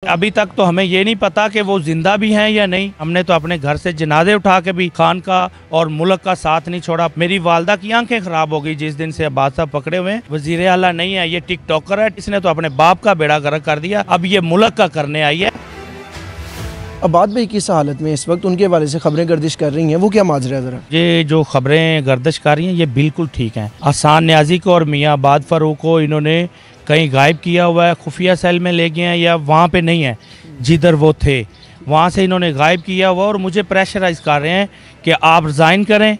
अभी तक तो हमें ये नहीं पता कि वो जिंदा भी हैं या नहीं। हमने तो अपने घर से जनाजे उठा के भी खान का और मुल्क का साथ नहीं छोड़ा। मेरी वालदा की आंखें खराब हो गई जिस दिन से अब्बास साहब पकड़े हुए हैं। वजीर आला नहीं है, ये टिकटॉकर है, इसने तो अपने बाप का बेड़ा गर्क कर दिया, अब ये मुल्क का करने आई है। अब्बास भाई किस हालत में इस वक्त, उनके हवाले से खबरें गर्दिश कर रही हैं, वो क्या माजरा है ज़रा? ये जो खबरें गर्दिश कर रही हैं ये बिल्कुल ठीक हैं। आसान न्याजी को और मियाँ आबाद फ़ारूक को इन्होंने कहीं गायब किया हुआ है, खुफिया सेल में ले गए हैं या वहाँ पे नहीं है जिधर वो थे, वहाँ से इन्होंने गायब किया हुआ और मुझे प्रेशराइज कर रहे हैं कि आप रिज़ाइन करें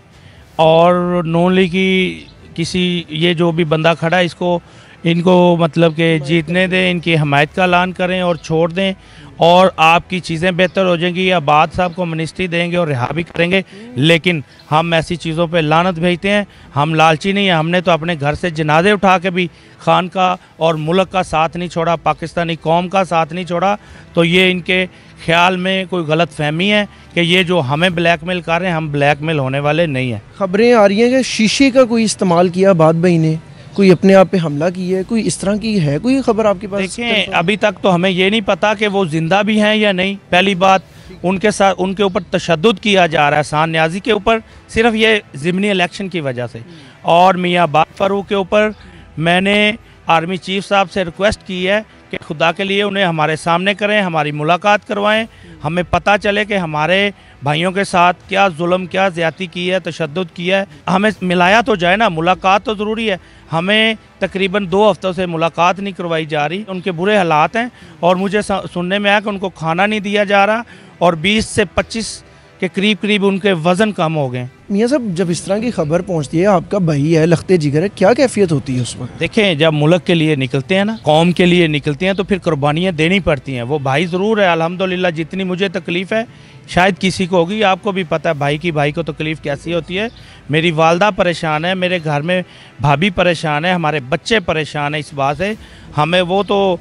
और नॉन लीग की किसी ये जो भी बंदा खड़ा है इसको इनको मतलब कि जीतने दें, इनकी हमायत का ऐलान करें और छोड़ दें और आपकी चीज़ें बेहतर हो जाएंगी। आबाद साहब को मिनिस्ट्री देंगे और रिहा भी करेंगे, लेकिन हम ऐसी चीज़ों पे लानत भेजते हैं। हम लालची नहीं हैं, हमने तो अपने घर से जनाजे उठा के भी खान का और मुल्क का साथ नहीं छोड़ा, पाकिस्तानी कौम का साथ नहीं छोड़ा। तो ये इनके ख्याल में कोई गलत फहमी है कि ये जो हमें ब्लैकमेल कर रहे हैं, हम ब्लैकमेल होने वाले नहीं हैं। खबरें आ रही हैं कि शीशे का कोई इस्तेमाल किया आबाद भाई ने, कोई अपने आप पे हमला किया है, कोई इस तरह की है कोई खबर आपके पास? देखें अभी तक तो हमें ये नहीं पता कि वो जिंदा भी हैं या नहीं। पहली बात, उनके साथ उनके ऊपर तशद्दुद किया जा रहा है, आसान न्याजी के ऊपर, सिर्फ ये ज़िमनी इलेक्शन की वजह से। और मियाँ आबाद फ़ारूक के ऊपर मैंने आर्मी चीफ साहब से रिक्वेस्ट की है कि खुदा के लिए उन्हें हमारे सामने करें, हमारी मुलाकात करवाएं, हमें पता चले कि हमारे भाइयों के साथ क्या जुल्म, क्या ज़्यादती की है, तशद्दुद किया है। हमें मिलाया तो जाए ना, मुलाकात तो ज़रूरी है। हमें तकरीबन 2 हफ्तों से मुलाकात नहीं करवाई जा रही। उनके बुरे हालात हैं और मुझे सुनने में आया कि उनको खाना नहीं दिया जा रहा और 20 से 25 के करीब उनके वज़न कम हो गए। मियाँ साहब, जब इस तरह की खबर पहुंचती है, आपका भाई है, लखते जिगर है, क्या कैफियत होती है उस वक्त? देखें, जब मुल्क के लिए निकलते हैं ना, कौम के लिए निकलते हैं, तो फिर कुर्बानियाँ देनी पड़ती हैं। वो भाई ज़रूर है, अल्हम्दुलिल्लाह जितनी मुझे तकलीफ़ है शायद किसी को होगी, आपको भी पता है भाई को तकलीफ़ कैसी होती है। मेरी वालदा परेशान है, मेरे घर में भाभी परेशान है, हमारे बच्चे परेशान हैं इस बात से। हमें वो तो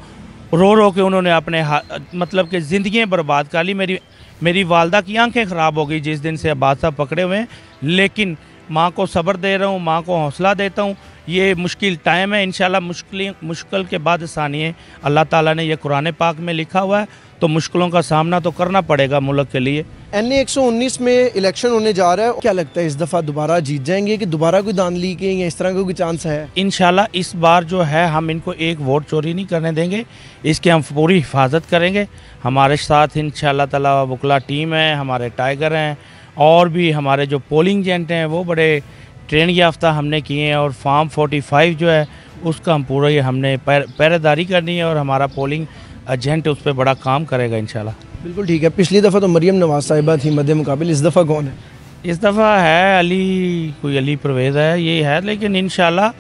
रो के उन्होंने अपने मतलब कि ज़िंदगी बर्बाद कर ली। मेरी वालदा की आंखें ख़राब हो गई जिस दिन से अब्बास साहब पकड़े हुए हैं, लेकिन माँ को सब्र दे रहा हूँ, माँ को हौसला देता हूँ। ये मुश्किल टाइम है, इंशाल्लाह मुश्किल के बाद आसानी है। अल्लाह ताला ने ये कुरान पाक में लिखा हुआ है, तो मुश्किलों का सामना तो करना पड़ेगा मुल्क के लिए। NA 119 में इलेक्शन होने जा रहा है, क्या लगता है इस दफ़ा दोबारा जीत जाएंगे कि दोबारा कोई धांधली के या इस तरह का कोई चांस है? इंशाल्लाह इस बार जो है हम इनको एक वोट चोरी नहीं करने देंगे, इसकी हम पूरी हिफाजत करेंगे। हमारे साथ इंशाल्लाह ताला वकला टीम है, हमारे टाइगर हैं और भी हमारे जो पोलिंग एजेंट हैं वो बड़े ट्रेन याफ्ता हमने किए हैं और फार्म 45 जो है उसका हम पूरा ये हमने पहरेदारी करनी है और हमारा पोलिंग एजेंट उस पर बड़ा काम करेगा इंशाल्लाह। बिल्कुल ठीक है। पिछली दफ़ा तो मरियम नवाज साहिबा थी मद्दे मुकाबिल, इस दफ़ा कौन है? इस दफ़ा है कोई अली परवेज़ है, ये है, लेकिन इंशाल्लाह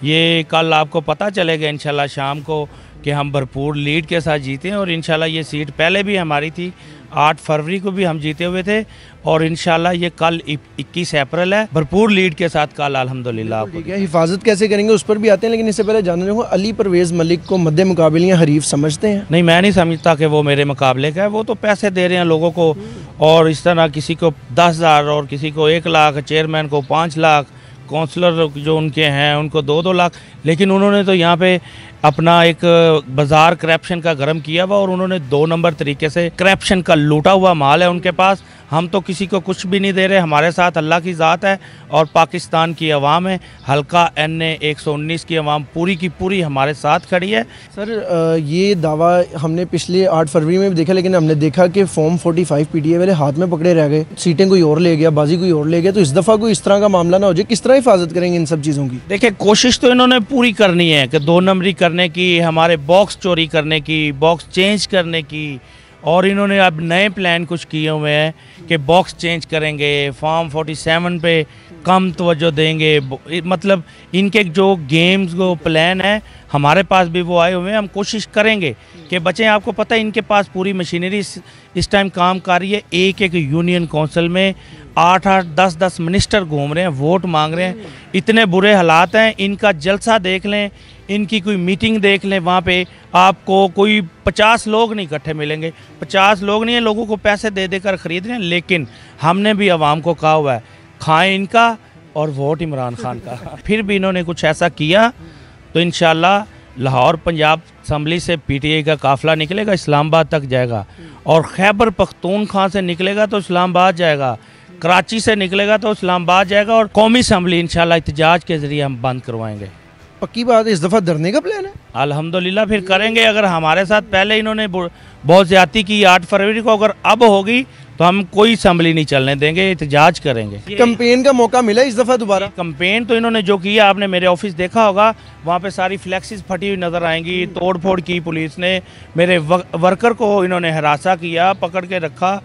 ये कल आपको पता चलेगा इंशाल्लाह शाम को कि हम भरपूर लीड के साथ जीते हैं। और इंशाल्लाह ये सीट पहले भी हमारी थी, 8 फरवरी को भी हम जीते हुए थे और इंशाल्लाह ये कल 21 अप्रैल है, भरपूर लीड के साथ कल अल्हम्दुलिल्लाह। ठीक है, हिफाजत कैसे करेंगे उस पर भी आते हैं, लेकिन इससे पहले जानना चाहूँगा अली परवेज़ मलिक को मद्दे मुकाबिल या हरीफ समझते हैं? नहीं, मैं नहीं समझता कि वो मेरे मुकाबले का है। वो तो पैसे दे रहे हैं लोगों को और इस तरह किसी को 10,000 और किसी को 1 लाख, चेयरमैन को 5 लाख, काउंसलर जो उनके हैं उनको 2-2 लाख। लेकिन उन्होंने तो यहाँ पे अपना एक बाज़ार करप्शन का गरम किया हुआ और उन्होंने 2 नंबर तरीके से करप्शन का लूटा हुआ माल है उनके पास। हम तो किसी को कुछ भी नहीं दे रहे, हमारे साथ अल्लाह की ज़ात है और पाकिस्तान की आवाम है। हल्का NA 119 की आवाम पूरी की पूरी हमारे साथ खड़ी है। सर, ये दावा हमने पिछले 8 फरवरी में भी देखा, लेकिन हमने देखा कि फॉर्म 45 PTA वाले हाथ में पकड़े रह गए, सीटें कोई और ले गया, बाजी कोई और ले गया। तो इस दफ़ा कोई इस तरह का मामला ना हो जाए, किस तरह हिफाजत करेंगे इन सब चीज़ों की? देखिए, कोशिश तो इन्होंने पूरी करनी है कि 2 नंबरी करने की, हमारे बॉक्स चोरी करने की, बॉक्स चेंज करने की, और इन्होंने अब नए प्लान कुछ किए हुए हैं कि बॉक्स चेंज करेंगे, फॉर्म 47 पे कम तवज्जो देंगे। मतलब इनके जो गेम्स को प्लान है हमारे पास भी वो आए हुए हैं। हम कोशिश करेंगे कि बच्चे, आपको पता है इनके पास पूरी मशीनरी इस टाइम काम कर रही है। एक यूनियन काउंसिल में 8-8, 10-10 मिनिस्टर घूम रहे हैं, वोट मांग रहे हैं। इतने बुरे हालात हैं। इनका जलसा देख लें, इनकी कोई मीटिंग देख लें, वहाँ पे आपको कोई 50 लोग नहीं इकट्ठे मिलेंगे। 50 लोग नहीं है, लोगों को पैसे दे देकर ख़रीद रहे हैं। लेकिन हमने भी आवाम को कहा हुआ है, खाएं इनका और वोट इमरान खान का। फिर भी इन्होंने कुछ ऐसा किया तो इंशाल्लाह लाहौर पंजाब असम्बली से पीटीआई का काफ़िला निकलेगा, इस्लामाबाद तक जाएगा, और खैबर पख्तूनख्वा से निकलेगा तो इस्लामाबाद जाएगा, कराची से निकलेगा तो इस्लामाबाद जाएगा, और कौमी असम्बली इंशाल्लाह एहतजाज के ज़रिए हम बंद करवाएंगे। पक्की बात है, इस दफ़ा धरने का प्लान है? अल्हम्दुलिल्लाह फिर करेंगे। अगर हमारे साथ पहले इन्होंने बहुत ज़्यादती की 8 फरवरी को, अगर अब होगी तो हम कोई असम्बली नहीं चलने देंगे, एहतजाज करेंगे। कैंपेन का मौका मिला इस दफ़ा दोबारा? कैंपेन तो इन्होंने जो किया, आपने मेरे ऑफिस देखा होगा, वहाँ पे सारी फ्लैक्सीज फटी हुई नज़र आएंगी, तोड़ फोड़ की पुलिस ने, मेरे वर्कर को इन्होंने हरासा किया, पकड़ के रखा,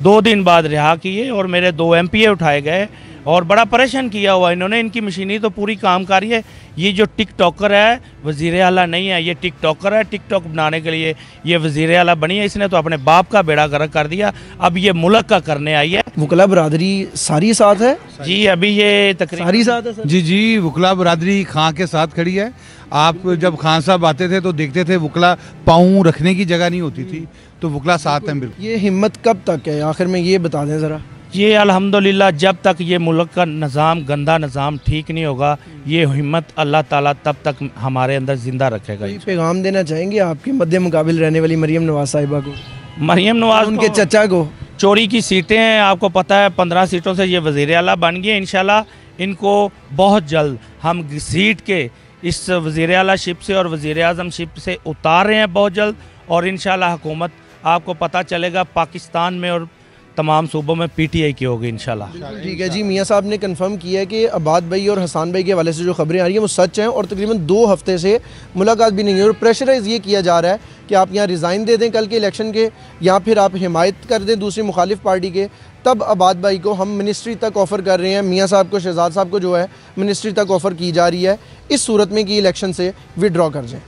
2 दिन बाद रिहा किए, और मेरे 2 MPA उठाए गए, और बड़ा परेशान किया हुआ इन्होंने। इनकी मशीनरी तो पूरी काम कर रही है। ये जो टिकटॉकर है वज़ीर आला नहीं है, ये टिकटॉकर है। टिकटॉक बनाने के लिए ये वज़ीर आला बनी है, इसने तो अपने बाप का बेड़ा गर्क कर दिया, अब ये मुल्क का करने आई है। वकला बरादरी सारी साथ है जी, अभी ये तकरीबन सारी साथ है सर? जी, वकला बरादरी खां के साथ खड़ी है। आप जब खान साहब आते थे तो देखते थे वकला पाँव रखने की जगह नहीं होती थी, तो वकला साथ हैं बिल्कुल। ये हिम्मत कब तक है, आखिर में ये बता दें ज़रा। ये अल्हम्दुलिल्लाह जब तक ये मुल्क का निज़ाम, गंदा निज़ाम ठीक नहीं होगा, ये हिम्मत अल्लाह ताला तब तक हमारे अंदर ज़िंदा रखेगा। कोई पैगाम देना चाहेंगे आपके मध्य मुकाबिल रहने वाली मरियम नवाज साहिबा को? मरियम नवाज उनके चचा को? चोरी की सीटें हैं, आपको पता है 15 सीटों से ये वज़ीर आला बन गए। इंशाल्लाह इनको बहुत जल्द हम सीट के इस वज़ीर आला शिप से और वज़ीर आज़म शिप से उतार रहे हैं बहुत जल्द, और इंशाल्लाह हुकूमत आपको पता चलेगा पाकिस्तान में और तमाम सूबों में PTI की होगी इंशाल्लाह। ठीक है जी, मियाँ साहब ने कंफर्म किया है कि अबाद भाई और हसान भाई के हवाले से जो खबरें आ रही हैं वो सच हैं, और तकरीबन 2 हफ्ते से मुलाकात भी नहीं हुई, और प्रेशराइज़ ये किया जा रहा है कि आप यहाँ रिज़ाइन दे दें कल के इलेक्शन के, या फिर आप हिमायत कर दें दूसरी मुखालिफ पार्टी के, तब अबाद भाई को हम मिनिस्ट्री तक ऑफ़र कर रहे हैं। मियाँ साहब को, शहजाद साहब को जो है मिनिस्ट्री तक ऑफ़र की जा रही है, इस सूरत में कि इलेक्शन से विड्रॉ कर जाएँ।